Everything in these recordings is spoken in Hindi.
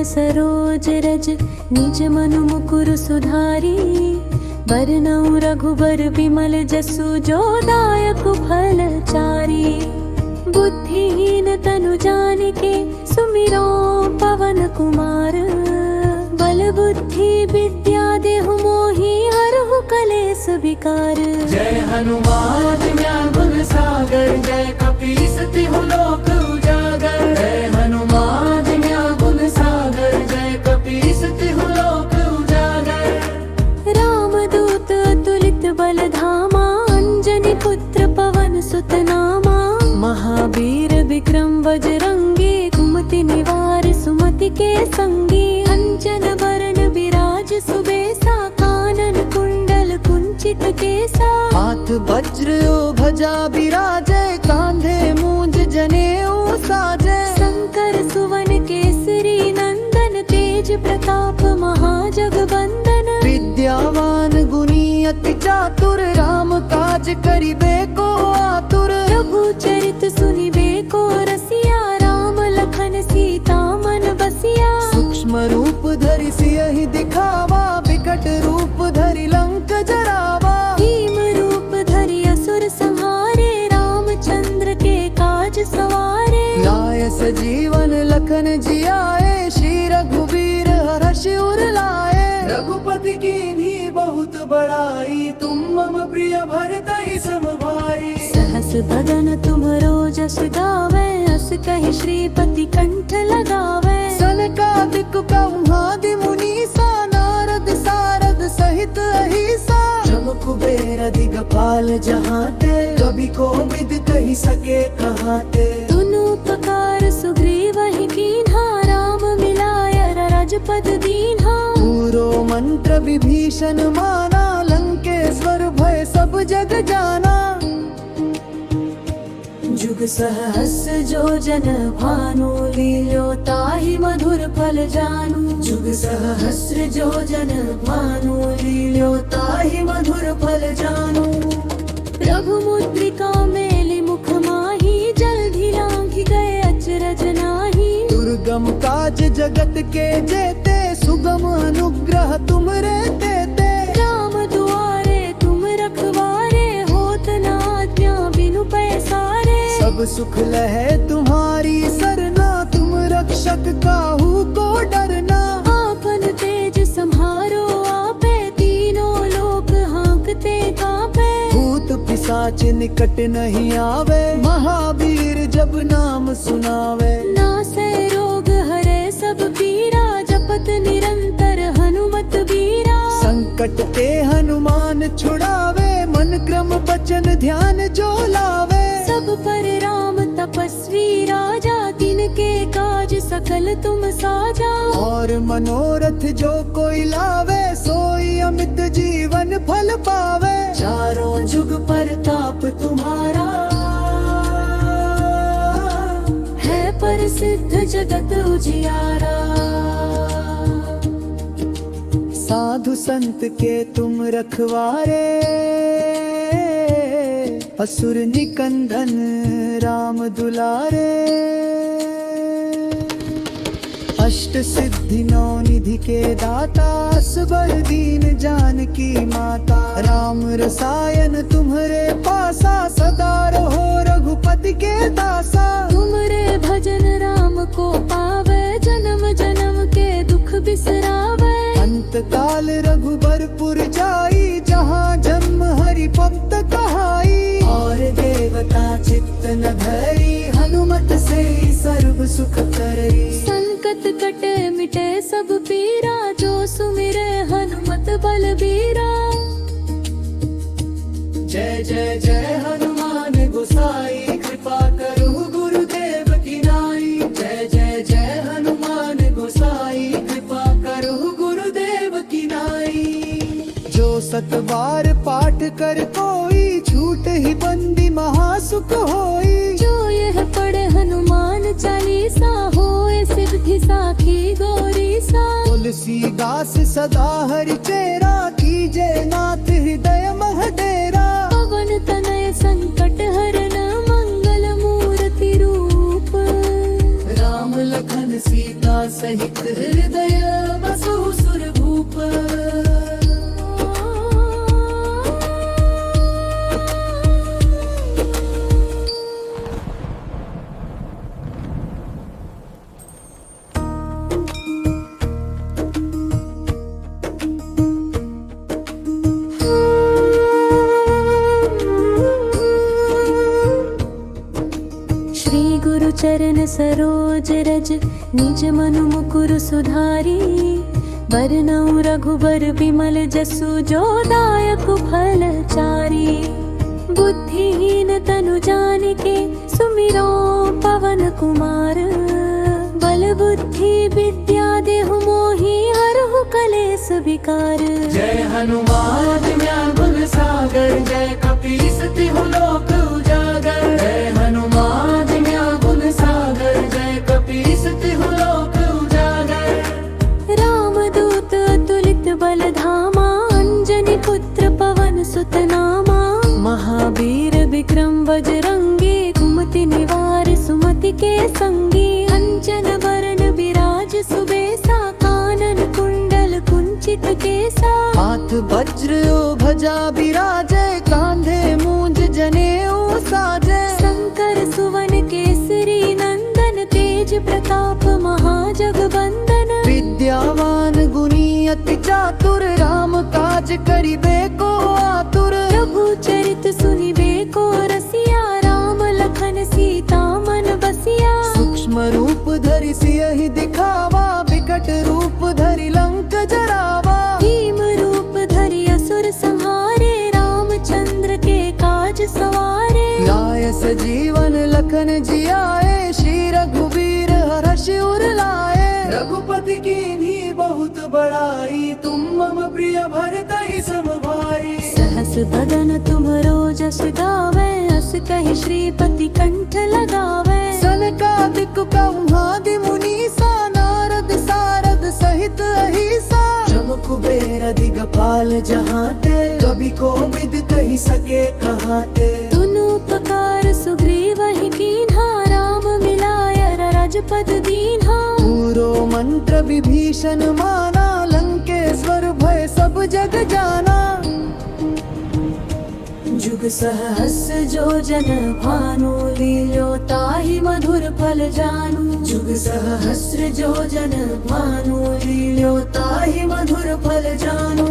सरोज रज निज मनु मुकुर सुधारी। बरनउँ रघुबर विमल जसु जो दायक फल चारी। बुद्धिहीन तनु जानिके सुमिरो पवन कुमार। बल बुद्धि विद्या देहु मोहि हरहु कलेस विकार। जय हनुमान ज्ञान गुण सागर जय कपीस तिहु लोक उजागर। जय हनुमान ज्ञान गुण सागर जय कपीस तिहु लोक उजागर। रामदूत अतुलित बल धामा। अंजनी पुत्र पवन सुत नामा। महावीर विक्रम बजरंगी। कुमति निवार सुमति के संगी। अंजन वरण विराज सुबेसा। कानन कुंडल कुंचित केसा। हाथ वज्र ध्वजा बिराजै। कांधे मूंज जनेऊ साजै। शंकर सुवन केसरी नंदन। तेज प्रताप महाजगवंदन। विद्यावान गुणी अति चातुर। राम काज करिबे को आतुर। प्रभु चरित सुनिबे को रसिया। राम लखन सीता मन बसिया। सूक्ष्म रूप धरि सियहि दिखावा। विकट रूप धरि लंक जरावा। भीम रूप धरि असुर संहारे। रामचंद्र के काज सवारे। लाय सजीवन लखन जियाए। श्री रघुवीर हर्षि उर लाए। रघुपति कीन्ही बहुत बड़ाई। तुम मम प्रिय भरतहि सम भाई। सहस बदन तुमरो जस गावे। अस कहि श्रीपति कंठ लगावे। सनकादिक ब्रह्मादि मुनीसा। नारद सारद सहित अहिसा। जम कुबेर दिगपाल जहाते। कवि कोविद कहि सके कहाते। दुनु प्रकार सुग्रीवहि कीन्हा। राम मिलाय राजपद दीन्हा। पूरो मंत्र विभीषण माना। लंकेश्वर भय सब जग जाना। जुग सहस जो जन भानु। लील्यो ताहि मधुर फल जानू। जुग सहस्र जो जन भानु। लील्यो ताहि मधुर फल जानू। प्रभु मुद्रिका मेलि मुख माहि। जल्दी लांघि गए अचरज नाही। दुर्गम काज जगत के जेते। सुगम अनुग्रह तुमरे तेते। राम दुआरे तुम रखवारे। होत न आज्ञा बिनु पैसारे। सब सुख लहे तुम्हारी सरना। तुम रक्षक काहू को डरना। आपन तेज सम्हारो आपे। तीनों लोक हाँकते कांपे। भूत पिशाच निकट नहीं आवे। महावीर जब नाम सुनावे। नासै रोग हरे सब पीरा। जपत निरंतर हनुमत बीरा। संकट ते हनुमान छुड़ावे। मन क्रम वचन ध्यान जो लावे। सब पर राम तपस्वी राजा। तिनके काज सकल तुम साजा। और मनोरथ जो कोई लावे। सोई अमित जीवन फल पावे। चारों जुग परताप तुम्हारा। है प्रसिद्ध जगत उजियारा। साधु संत के तुम रखवारे। असुर निकंदन राम दुलारे। अष्ट सिद्धि नौ निधि के दाता। असबर दीन जानकी माता। राम रसायन तुम्हरे पासा। सदा रहो रघुपति के दासा। तुमरे भजन राम को पावे। जन्म जन्म के दुख बिसरावे। अंत काल रघुबरपुर जाई। जहाँ जन्म हरि भक्त कहाई। और देवता चित्त न धरी। हनुमत से सर्व सुख करई। संकट कटे मिटे सब पीरा। जो सुमिरे हनुमत बलबीरा। जय जय जय हनुमान गोसाई। कृपा करो गुरुदेव की नाई। जय जय जय हनुमान गोसाई। कृपा करो गुरुदेव की नाई। जो सत बार पाठ कर कोई। छूट ही बंदी महासुख होई। जो यह पढ़े हनुमान चालीसा। होए सिद्धि साखी गौरीसा। तुलसीदास सदा हरि चेरा। कीजे नाथ हृदय मह डेरा। पवन तनय संकट हरन। मंगल मूर्ति रूप। राम लखन सीता सहित सहित हृदय बसो सुरभूप चरण सरोज रज निज मनु मुकुरु सुधारी बरनउँ रघुबर विमल जसु जो दायक फल चारी। बुद्धिहीन तनु जानिके सुमिरो पवन कुमार बल बुद्धि विद्या देहु मोहि हरहु कलेस विकार। जय हनुमान ज्ञान गुण सागर जय कपीस तिहु लोक उजागर। जय हनुमान ज्ञान गुण सागर जय कपीस तिहु लोक उजागर। रामदूत अतुलित बल धामा अंजनी पुत्र पवन सुत नामा। महावीर विक्रम बजरंगी कुमति निवार सुमति के संगी। अंजन वरण विराज सुबेसा कानन कुंडल कुंचित केसा। हाथ वज्र ध्वजा बिराजे कांधे मूंज जनेऊ साजे। शंकर सुवन केसरी नंदन तेज प्रताप महाजगवंदन। विद्यावान गुणी अति चातुर राम काज करिबे को आतुर। प्रभु चरित सुनिबे को रसिया राम लखन सीता मन बसिया। सूक्ष्म रूप धरि सियहि दिखावा विकट रूप धरि लंक जरावा। भीम रूप धरि असुर संहारे रामचंद्र के काज सवारे। लाय सजीवन लखन जियाए श्री रघुवीर हर्षि उर लाए। रघुपति कीन्ही बहुत बड़ाई तुम मम प्रिय भरतहि सम भाई। सहस बदन तुम्हरो जस गावे अस कहि श्रीपति कंठ लगावे। सनकादिक ब्रह्मादि मुनीसा नारद सारद सहित अहिसा। जम कुबेर दिगपाल जहाते कवि कोविद कहि सके कहाते। तुनु उपकार सुग्रीवहि कीन्हा राम मिलाय राजपद दीन्हा। पूरो मंत्र विभीषण माना लंकेश्वर भय सब जग जाना। जुग सहस्र जो जन भानु लील्यो ताहि मधुर फल जानू। जुग सहस्र जो जन भानु लील्यो ताहि मधुर फल जानू।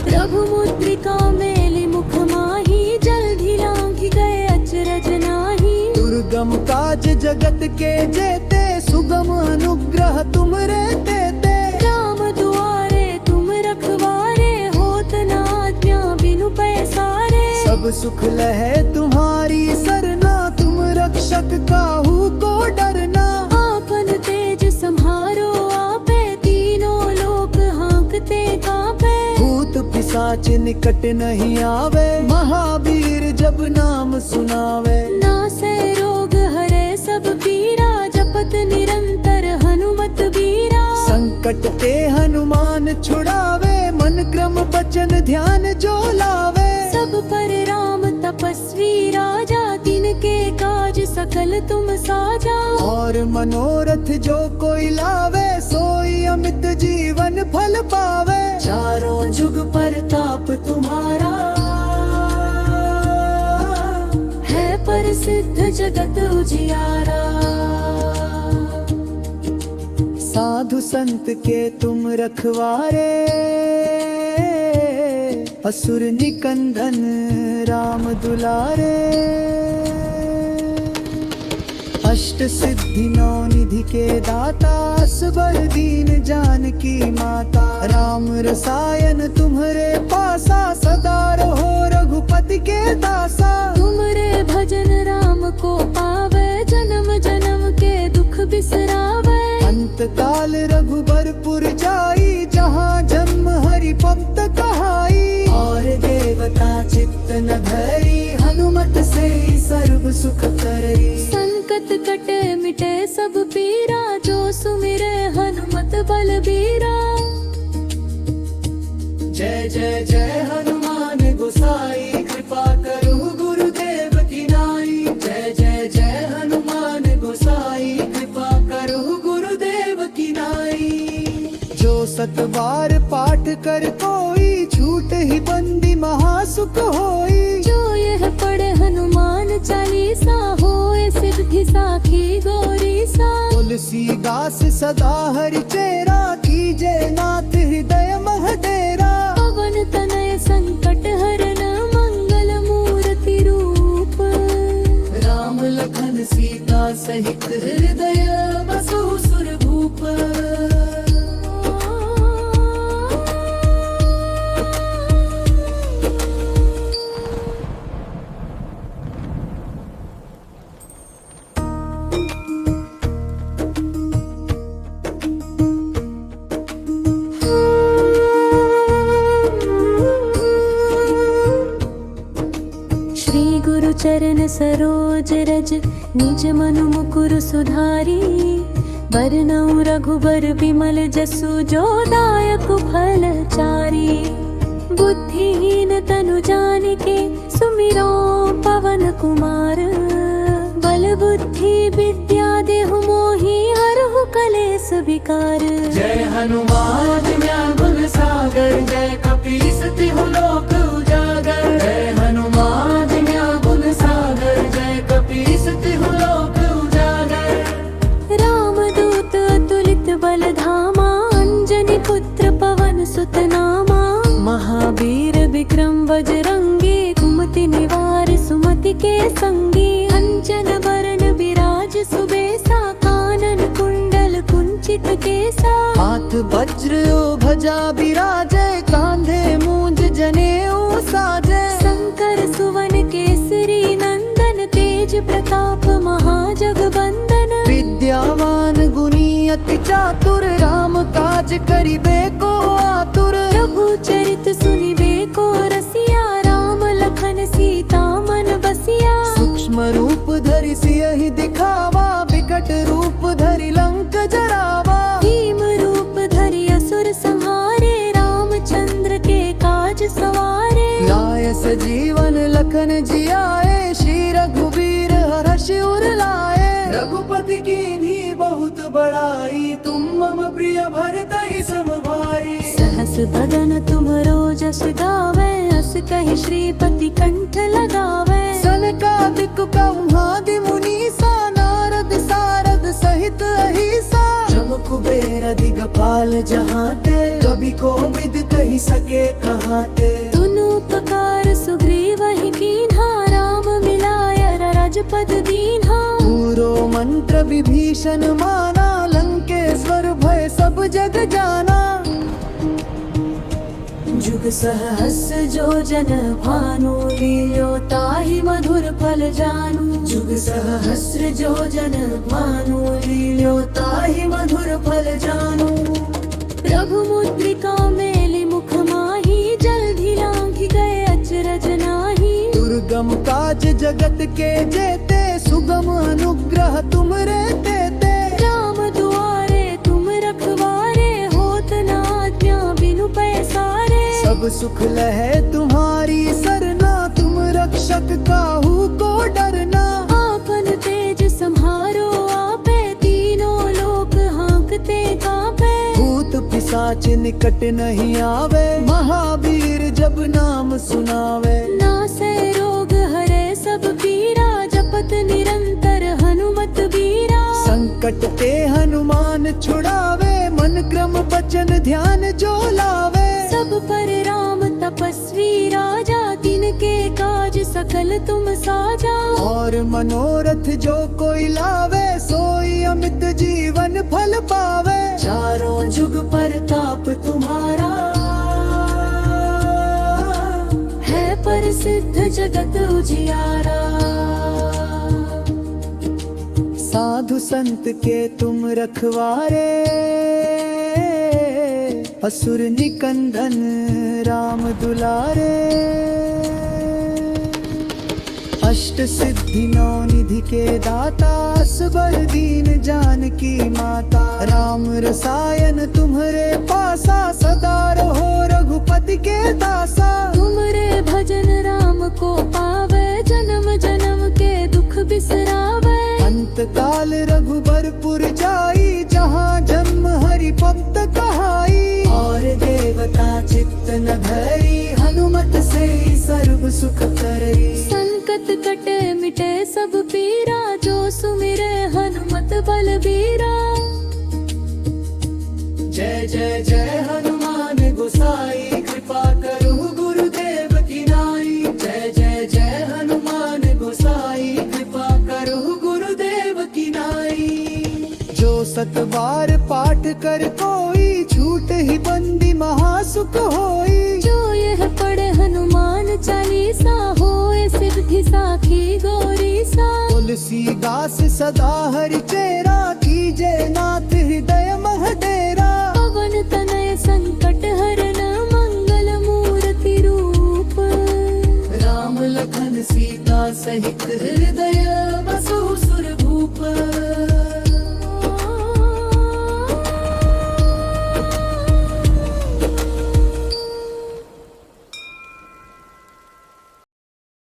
प्रभु मुद्रिका मेलि मुख माहि जल्दी लांघि गए अचरज नाही। दुर्गम काज जगत के जेते सुगम अनुग्रह तुमरे तेते। राम दुआरे तुम रखवारे होत न आज्ञा बिनु पैसारे। सब सुख लहे तुम्हारी सरना तुम रक्षक काहू को डरना। आपन तेज सम्हारो आपे तीनों लोक हाँकते कांपे। भूत पिशाच निकट नहीं आवे महावीर जब नाम सुनावे। नासै रोग हरे सब पीरा जपत निरंतर हनुमत बीरा। संकट ते हनुमान छुड़ावे मन क्रम बचन ध्यान जो लावे। सब पर राम तपस्वी राजा तिनके काज सकल तुम साजा। और मनोरथ जो कोई लावे सोई अमित जीवन फल पावे। चारों जुग परताप तुम्हारा है प्रसिद्ध जगत उजियारा। साधु संत के तुम रखवारे असुर निकंदन राम दुलारे। अष्ट सिद्धि नौ निधि के दाता असबर दीन जानकी माता। राम रसायन तुम्हारे पासा सदा रहो रघुपति के दासा। तुमरे भजन राम को पावे जन्म जन्म के दुख बिसरावे। अंत काल रघुबरपुर जाई जहाँ जन्म हरि भक्त कहाई। और देवता चित्त न धरी हनुमत से सर्व सुख करई। संकट कटे मिटे सब पीरा जो सुमिरे हनुमत बलबीरा। जय जय जय हनुमान गोसाई कृपा करो गुरुदेव की नाई। जय जय जय हनुमान गोसाई कृपा करो गुरुदेव की नाई। 107 बार पाठ कर कोई, छूट ही बंदी महासुख होई। जो यह पढ़े हनुमान चालीसा, होए सिद्धि साखी गौरी सा। तुलसीदास सदा हरि चेरा, कीजे नाथ हृदय मह डेरा। पवन तनय संकट हरन, मंगल मूर्ति रूप। राम लखन सीता सहित हृदय बसु सुरभूप। चरण सरोज रज, निज मनु मुकुर सुधारी। बरनउँ रघुबर विमल जसु, जो दायक फल चारी। बुद्धिहीन तनु जानिके, सुमिरो पवन कुमार। बल बुद्धि विद्या देहु मोहि, हरहु कलेस विकार। जय हनुमान ज्ञान गुण सागर, जय कपीस तिहु लोक उजागर। जय हनुमान ज्ञान गुण सागर, जय कपीस तिहु लोक उजागर। रामदूत अतुलित बल धामा, अंजनी पुत्र पवन सुत नामा। महावीर विक्रम बजरंगी, कुमति निवार सुमति के संगी। अंजन वरण विराज सुबेसा, कानन कुंडल कुंचित केसा। हाथ वज्र ध्वजा बिराजे, कांधे मूंज जनेऊ साजे। शंकर सुवन केसरी नंदन, तेज प्रताप महाजगवंदन। विद्यावान गुणी अति चातुर, राम काज करिबे को आतुर। प्रभु चरित सुनिबे को रसिया, राम लखन सीता मन बसिया। सूक्ष्म रूप धरि सियहि दिखावा, विकट रूप धरि लंक जरावा। भीम रूप धरि असुर संहारे, रामचंद्र के काज सवारे। लाय सजीवन लखन जियाए, श्री रघुवीर हर्षि उर लाए। रघुपति कीन्ही बहुत बड़ाई, तुम मम प्रिय भरतहि सम भाई। सहस बदन तुमरो जस गावे, अस कहि श्रीपति कंठ लगावे। सनकादिक ब्रह्मादि मुनीसा, नारद सारद सहित अहिसा। जम कुबेर दिगपाल जहाते, कवि कोविद कहि सके कहाते। तुनु उपकार सुग्रीवहि कीन्हा, राम मिलाय राजपद दीन्हा। पूरो मंत्र विभीषण माना, लंकेश्वर भय सब जग जाना। जुग सहस्र जो जन भानु, लील्यो ताहि मधुर फल जानू। जुग सहस्र जो जन भानु, लील्यो ताहि मधुर फल जानू। प्रभु मुद्रिका मेलि मुख माहि, जल्दि लांघि गए अचरज नाही। दुर्गम काज जगत के जेते, सुगम अनुग्रह तुमरे तेते। राम दुआरे तुम रखवारे, होत न आज्ञा बिनु पैसारे। सब सुख लहे तुम्हारी सरना, तुम रक्षक काहू को डरना। आपन तेज सम्हारो आपे, तीनों लोक हाँकते कांपे। भूत पिशाच निकट नहीं आवे, महावीर जब नाम सुनावे। नासै रोग हरे सब पीरा, जपत निरंतर हनुमत बीरा। संकट ते हनुमान छुड़ावे, मन क्रम वचन ध्यान जो लावे। सब पर राम तपस्वी राजा, तिनके काज सकल तुम साजा। और मनोरथ जो कोई लावे, सोई अमित जीवन फल पावे। चारों जुग परताप तुम्हारा, है प्रसिद्ध जगत उजियारा। साधु संत के तुम रखवारे, असुर निकंदन राम दुलारे। अष्ट सिद्धि नौ निधि के दाता, असबर दीन जानकी माता। राम रसायन तुम्हारे पासा, सदा रहो रघुपति के दासा। तुमरे भजन राम को पावे, जन्म जन्म के दुख बिसरावे। अंत काल रघुबरपुर जाई, जहाँ जन्म हरि भक्त कहाई। न धरी हनुमत से सर्व सुख करई। संकट कटे मिटे सब पीरा, जो सुमिरे हनुमत बलबीरा। जय जय जय हनुमान गोसाई, कृपा करो गुरुदेव की नाई। जय जय जय हनुमान गोसाई, कृपा करो गुरुदेव की नाई। जो 7 बार पाठ कर कोई, छूट ही बंदी महासुख होई। जो यह पढ़े हनुमान चालीसा, होए सिद्धि साखी गौरीसा। तुलसीदास सदा हरि चेरा, कीजे नाथ हृदय मह डेरा। पवन तनय संकट हरन, मंगल मूर्ति रूप। राम लखन सीता सहित हृदय